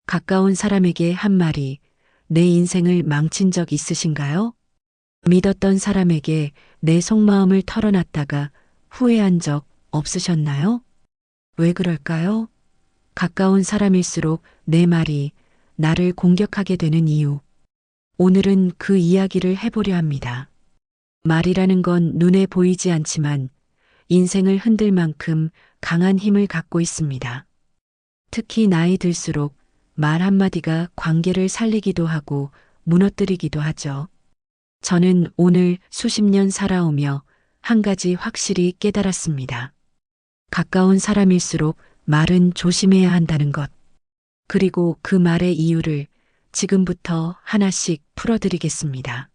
가까운 사람에게 한 말이 내 인생을 망친 적 있으신가요? 믿었던 사람에게 내 속마음을 털어놨다가 후회한 적 없으셨나요? 왜 그럴까요? 가까운 사람일수록 내 말이 나를 공격하게 되는 이유. 오늘은 그 이야기를 해보려 합니다. 말이라는 건 눈에 보이지 않지만 인생을 흔들 만큼 강한 힘을 갖고 있습니다. 특히 나이 들수록 말 한마디가 관계를 살리기도 하고 무너뜨리기도 하죠. 저는 오늘 수십 년 살아오며 한 가지 확실히 깨달았습니다. 가까운 사람일수록 말은 조심해야 한다는 것. 그리고 그 말의 이유를 지금부터 하나씩 풀어드리겠습니다.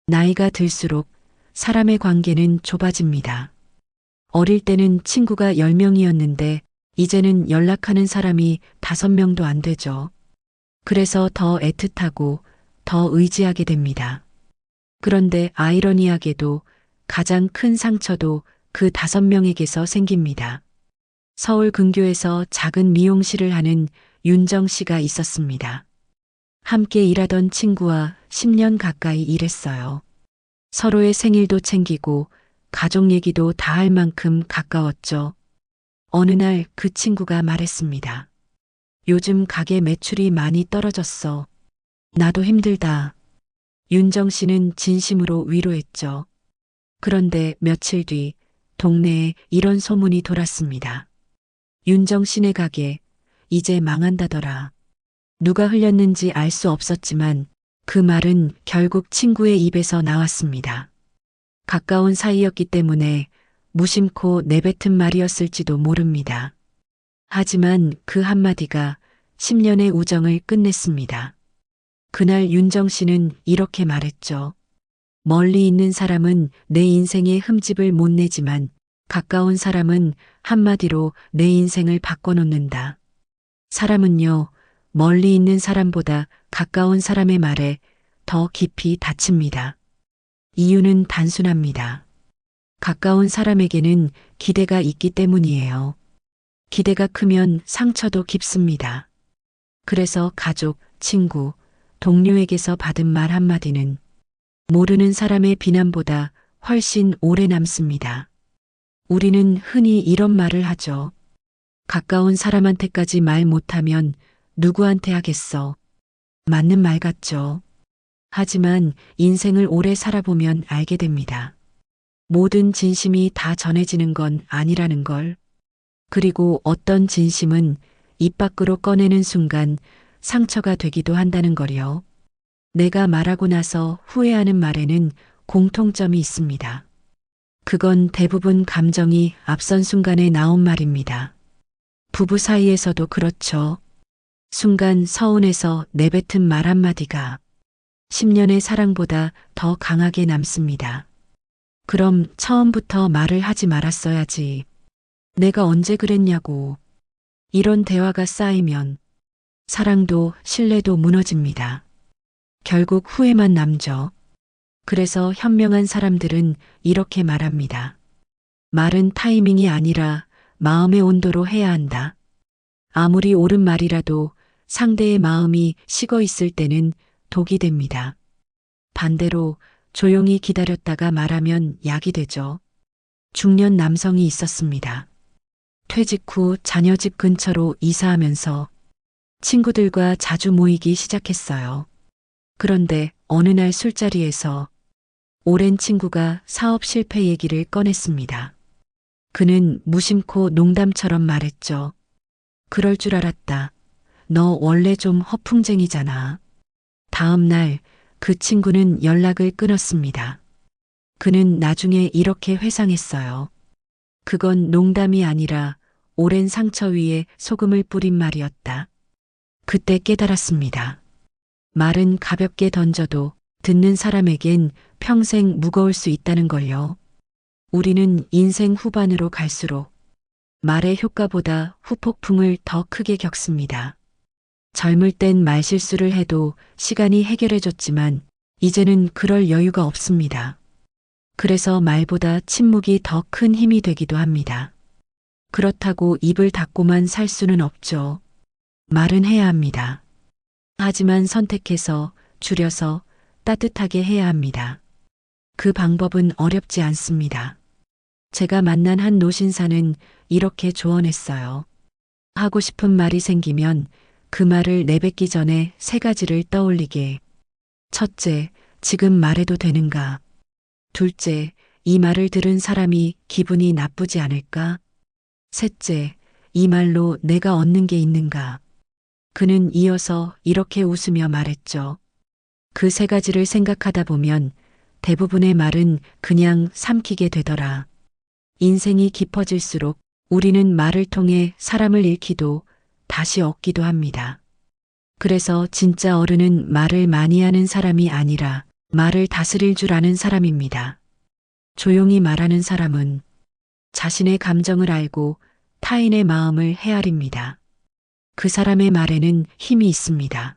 나이가 들수록 사람의 관계는 좁아집니다. 어릴 때는 친구가 10명이었는데 이제는 연락하는 사람이 5명도 안 되죠. 그래서 더 애틋하고 더 의지하게 됩니다. 그런데 아이러니하게도 가장 큰 상처도 그 5명에게서 생깁니다. 서울 근교에서 작은 미용실을 하는 윤정 씨가 있었습니다. 함께 일하던 친구와 10년 가까이 일했어요. 서로의 생일도 챙기고 가족 얘기도 다 할 만큼 가까웠죠. 어느 날 그 친구가 말했습니다. 요즘 가게 매출이 많이 떨어졌어. 나도 힘들다. 윤정 씨는 진심으로 위로했죠. 그런데 며칠 뒤 동네에 이런 소문이 돌았습니다. 윤정 씨네 가게 이제 망한다더라. 누가 흘렸는지 알 수 없었지만 그 말은 결국 친구의 입에서 나왔습니다. 가까운 사이였기 때문에 무심코 내뱉은 말이었을지도 모릅니다. 하지만 그 한마디가 10년의 우정을 끝냈습니다. 그날 윤정 씨는 이렇게 말했죠. 멀리 있는 사람은 내 인생의 흠집을 못 내지만 가까운 사람은 한마디로 내 인생을 바꿔놓는다. 사람은요, 멀리 있는 사람보다 가까운 사람의 말에 더 깊이 다칩니다. 이유는 단순합니다. 가까운 사람에게는 기대가 있기 때문이에요. 기대가 크면 상처도 깊습니다. 그래서 가족, 친구, 동료에게서 받은 말 한마디는 모르는 사람의 비난보다 훨씬 오래 남습니다. 우리는 흔히 이런 말을 하죠. 가까운 사람한테까지 말 못하면 누구한테 하겠어. 맞는 말 같죠. 하지만 인생을 오래 살아보면 알게 됩니다. 모든 진심이 다 전해지는 건 아니라는 걸. 그리고 어떤 진심은 입 밖으로 꺼내는 순간 상처가 되기도 한다는 걸요. 내가 말하고 나서 후회하는 말에는 공통점이 있습니다. 그건 대부분 감정이 앞선 순간에 나온 말입니다. 부부 사이에서도 그렇죠. 순간 서운해서 내뱉은 말 한마디가 10년의 사랑보다 더 강하게 남습니다. 그럼 처음부터 말을 하지 말았어야지. 내가 언제 그랬냐고. 이런 대화가 쌓이면 사랑도 신뢰도 무너집니다. 결국 후회만 남죠. 그래서 현명한 사람들은 이렇게 말합니다. 말은 타이밍이 아니라 마음의 온도로 해야 한다. 아무리 옳은 말이라도 상대의 마음이 식어 있을 때는 독이 됩니다. 반대로 조용히 기다렸다가 말하면 약이 되죠. 중년 남성이 있었습니다. 퇴직 후 자녀 집 근처로 이사하면서 친구들과 자주 모이기 시작했어요. 그런데 어느 날 술자리에서 오랜 친구가 사업 실패 얘기를 꺼냈습니다. 그는 무심코 농담처럼 말했죠. 그럴 줄 알았다. 너 원래 좀 허풍쟁이잖아. 다음 날 그 친구는 연락을 끊었습니다. 그는 나중에 이렇게 회상했어요. 그건 농담이 아니라 오랜 상처 위에 소금을 뿌린 말이었다. 그때 깨달았습니다. 말은 가볍게 던져도 듣는 사람에겐 평생 무거울 수 있다는 걸요. 우리는 인생 후반으로 갈수록 말의 효과보다 후폭풍을 더 크게 겪습니다. 젊을 땐 말실수를 해도 시간이 해결해줬지만 이제는 그럴 여유가 없습니다. 그래서 말보다 침묵이 더 큰 힘이 되기도 합니다. 그렇다고 입을 닫고만 살 수는 없죠. 말은 해야 합니다. 하지만 선택해서, 줄여서, 따뜻하게 해야 합니다. 그 방법은 어렵지 않습니다. 제가 만난 한 노신사는 이렇게 조언했어요. 하고 싶은 말이 생기면 그 말을 내뱉기 전에 세 가지를 떠올리게. 첫째, 지금 말해도 되는가? 둘째, 이 말을 들은 사람이 기분이 나쁘지 않을까? 셋째, 이 말로 내가 얻는 게 있는가? 그는 이어서 이렇게 웃으며 말했죠. 그 세 가지를 생각하다 보면 대부분의 말은 그냥 삼키게 되더라. 인생이 깊어질수록 우리는 말을 통해 사람을 잃기도 다시 얻기도 합니다. 그래서 진짜 어른은 말을 많이 하는 사람이 아니라 말을 다스릴 줄 아는 사람입니다. 조용히 말하는 사람은 자신의 감정을 알고 타인의 마음을 헤아립니다. 그 사람의 말에는 힘이 있습니다.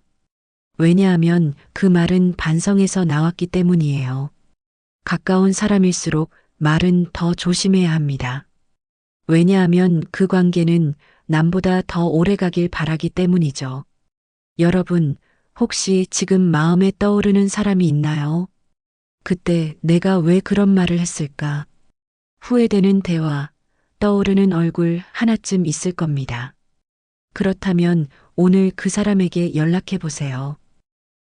왜냐하면 그 말은 반성에서 나왔기 때문이에요. 가까운 사람일수록 말은 더 조심해야 합니다. 왜냐하면 그 관계는 남보다 더 오래 가길 바라기 때문이죠. 여러분, 혹시 지금 마음에 떠오르는 사람이 있나요? 그때 내가 왜 그런 말을 했을까? 후회되는 대화, 떠오르는 얼굴 하나쯤 있을 겁니다. 그렇다면 오늘 그 사람에게 연락해 보세요.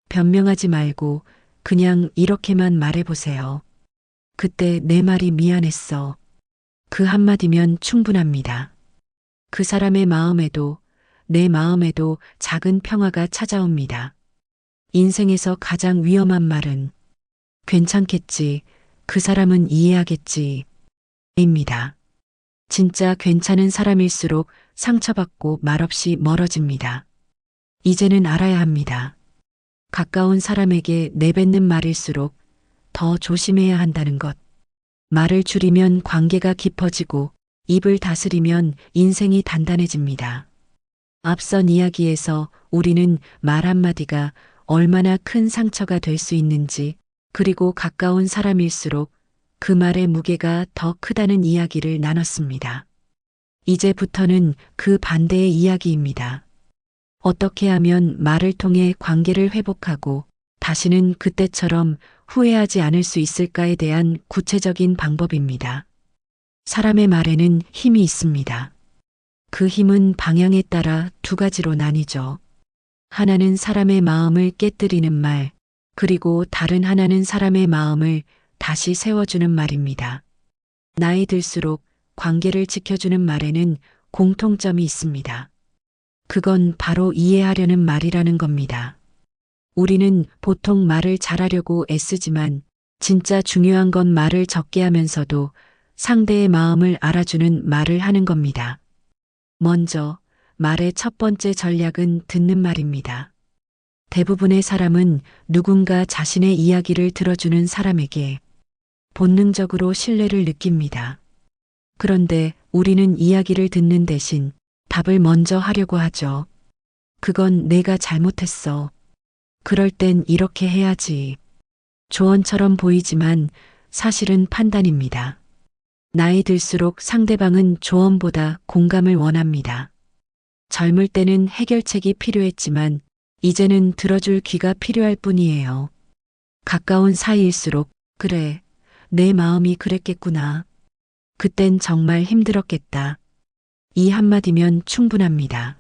변명하지 말고 그냥 이렇게만 말해 보세요. 그때 내 말이 미안했어. 그 한마디면 충분합니다. 그 사람의 마음에도 내 마음에도 작은 평화가 찾아옵니다. 인생에서 가장 위험한 말은 괜찮겠지, 그 사람은 이해하겠지, 입니다. 진짜 괜찮은 사람일수록 상처받고 말없이 멀어집니다. 이제는 알아야 합니다. 가까운 사람에게 내뱉는 말일수록 더 조심해야 한다는 것. 말을 줄이면 관계가 깊어지고 입을 다스리면 인생이 단단해집니다. 앞선 이야기에서 우리는 말 한마디가 얼마나 큰 상처가 될 수 있는지, 그리고 가까운 사람일수록 그 말의 무게가 더 크다는 이야기를 나눴습니다. 이제부터는 그 반대의 이야기입니다. 어떻게 하면 말을 통해 관계를 회복하고 다시는 그때처럼 후회하지 않을 수 있을까에 대한 구체적인 방법입니다. 사람의 말에는 힘이 있습니다. 그 힘은 방향에 따라 두 가지로 나뉘죠. 하나는 사람의 마음을 깨뜨리는 말, 그리고 다른 하나는 사람의 마음을 다시 세워주는 말입니다. 나이 들수록 관계를 지켜주는 말에는 공통점이 있습니다. 그건 바로 이해하려는 말이라는 겁니다. 우리는 보통 말을 잘하려고 애쓰지만 진짜 중요한 건 말을 적게 하면서도 상대의 마음을 알아주는 말을 하는 겁니다. 먼저 말의 첫 번째 전략은 듣는 말입니다. 대부분의 사람은 누군가 자신의 이야기를 들어주는 사람에게 본능적으로 신뢰를 느낍니다. 그런데 우리는 이야기를 듣는 대신 답을 먼저 하려고 하죠. 그건 내가 잘못했어. 그럴 땐 이렇게 해야지. 조언처럼 보이지만 사실은 판단입니다. 나이 들수록 상대방은 조언보다 공감을 원합니다. 젊을 때는 해결책이 필요했지만 이제는 들어줄 귀가 필요할 뿐이에요. 가까운 사이일수록 그래, 내 마음이 그랬겠구나. 그땐 정말 힘들었겠다. 이 한마디면 충분합니다.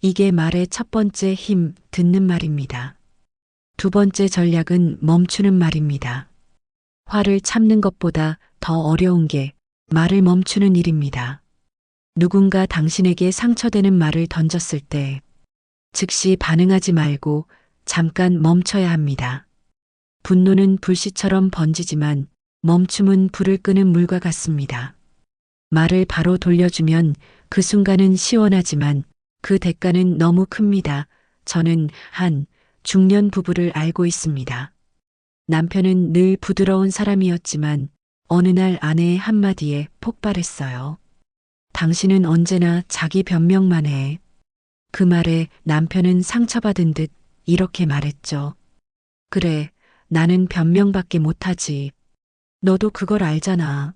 이게 말의 첫 번째 힘, 듣는 말입니다. 두 번째 전략은 멈추는 말입니다. 화를 참는 것보다 더 어려운 게 말을 멈추는 일입니다. 누군가 당신에게 상처되는 말을 던졌을 때 즉시 반응하지 말고 잠깐 멈춰야 합니다. 분노는 불씨처럼 번지지만 멈춤은 불을 끄는 물과 같습니다. 말을 바로 돌려주면 그 순간은 시원하지만 그 대가는 너무 큽니다. 저는 한 중년 부부를 알고 있습니다. 남편은 늘 부드러운 사람이었지만 어느 날 아내의 한마디에 폭발했어요. 당신은 언제나 자기 변명만 해. 그 말에 남편은 상처받은 듯 이렇게 말했죠. 그래, 나는 변명밖에 못하지. 너도 그걸 알잖아.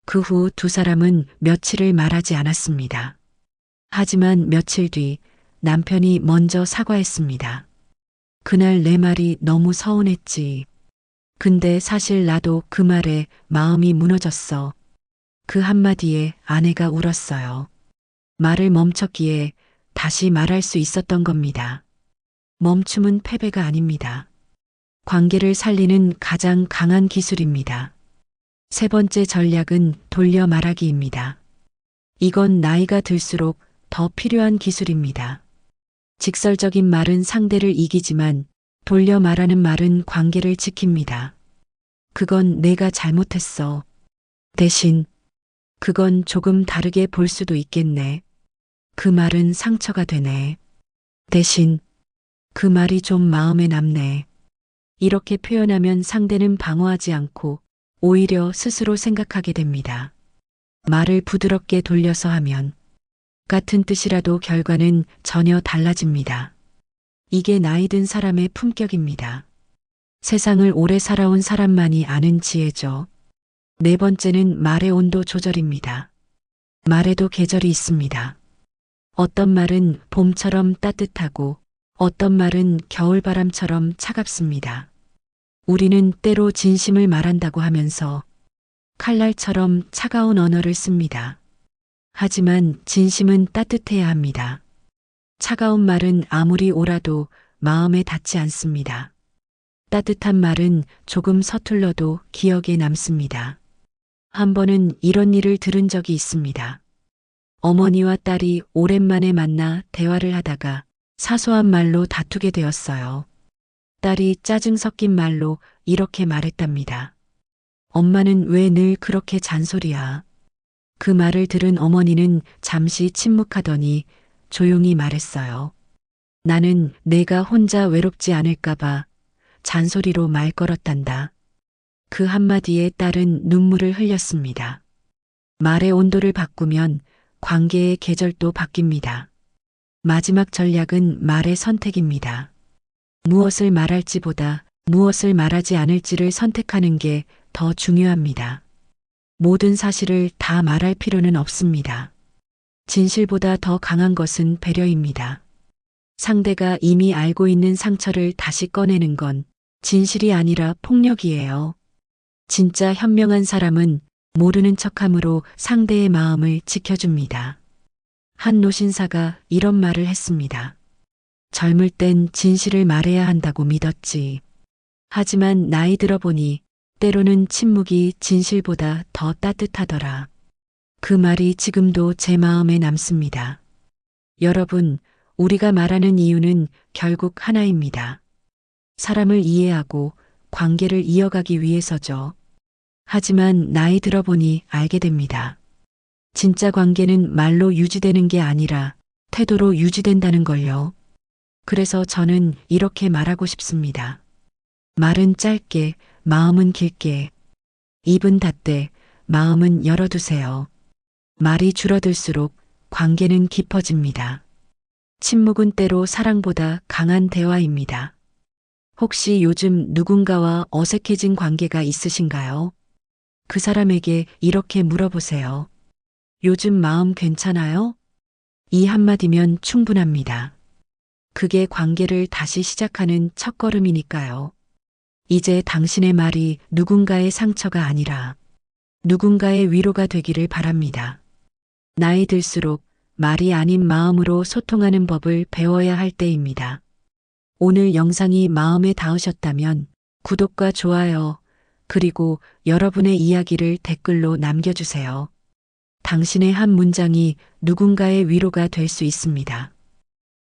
그 후 두 사람은 며칠을 말하지 않았습니다. 하지만 며칠 뒤 남편이 먼저 사과했습니다. 그날 내 말이 너무 서운했지. 근데 사실 나도 그 말에 마음이 무너졌어. 그 한마디에 아내가 울었어요. 말을 멈췄기에 다시 말할 수 있었던 겁니다. 멈춤은 패배가 아닙니다. 관계를 살리는 가장 강한 기술입니다. 세 번째 전략은 돌려 말하기입니다. 이건 나이가 들수록 더 필요한 기술입니다. 직설적인 말은 상대를 이기지만 돌려 말하는 말은 관계를 지킵니다. 그건 내가 잘못했어. 대신 그건 조금 다르게 볼 수도 있겠네. 그 말은 상처가 되네. 대신 그 말이 좀 마음에 남네. 이렇게 표현하면 상대는 방어하지 않고 오히려 스스로 생각하게 됩니다. 말을 부드럽게 돌려서 하면 같은 뜻이라도 결과는 전혀 달라집니다. 이게 나이 든 사람의 품격입니다. 세상을 오래 살아온 사람만이 아는 지혜죠. 네 번째는 말의 온도 조절입니다. 말에도 계절이 있습니다. 어떤 말은 봄처럼 따뜻하고 어떤 말은 겨울바람처럼 차갑습니다. 우리는 때로 진심을 말한다고 하면서 칼날처럼 차가운 언어를 씁니다. 하지만 진심은 따뜻해야 합니다. 차가운 말은 아무리 오라도 마음에 닿지 않습니다. 따뜻한 말은 조금 서툴러도 기억에 남습니다. 한 번은 이런 일을 들은 적이 있습니다. 어머니와 딸이 오랜만에 만나 대화를 하다가 사소한 말로 다투게 되었어요. 딸이 짜증 섞인 말로 이렇게 말했답니다. 엄마는 왜 늘 그렇게 잔소리야? 그 말을 들은 어머니는 잠시 침묵하더니 조용히 말했어요. 나는 내가 혼자 외롭지 않을까봐 잔소리로 말 걸었단다. 그 한마디에 딸은 눈물을 흘렸습니다. 말의 온도를 바꾸면 관계의 계절도 바뀝니다. 마지막 전략은 말의 선택입니다. 무엇을 말할지보다 무엇을 말하지 않을지를 선택하는 게 더 중요합니다. 모든 사실을 다 말할 필요는 없습니다. 진실보다 더 강한 것은 배려입니다. 상대가 이미 알고 있는 상처를 다시 꺼내는 건 진실이 아니라 폭력이에요. 진짜 현명한 사람은 모르는 척함으로 상대의 마음을 지켜줍니다. 한 노신사가 이런 말을 했습니다. 젊을 땐 진실을 말해야 한다고 믿었지. 하지만 나이 들어보니 때로는 침묵이 진실보다 더 따뜻하더라. 그 말이 지금도 제 마음에 남습니다. 여러분, 우리가 말하는 이유는 결국 하나입니다. 사람을 이해하고 관계를 이어가기 위해서죠. 하지만 나이 들어보니 알게 됩니다. 진짜 관계는 말로 유지되는 게 아니라 태도로 유지된다는 걸요. 그래서 저는 이렇게 말하고 싶습니다. 말은 짧게, 마음은 길게. 입은 닫되, 마음은 열어두세요. 말이 줄어들수록 관계는 깊어집니다. 침묵은 때로 사랑보다 강한 대화입니다. 혹시 요즘 누군가와 어색해진 관계가 있으신가요? 그 사람에게 이렇게 물어보세요. 요즘 마음 괜찮아요? 이 한마디면 충분합니다. 그게 관계를 다시 시작하는 첫걸음이니까요. 이제 당신의 말이 누군가의 상처가 아니라 누군가의 위로가 되기를 바랍니다. 나이 들수록 말이 아닌 마음으로 소통하는 법을 배워야 할 때입니다. 오늘 영상이 마음에 닿으셨다면 구독과 좋아요, 그리고 여러분의 이야기를 댓글로 남겨주세요. 당신의 한 문장이 누군가의 위로가 될 수 있습니다.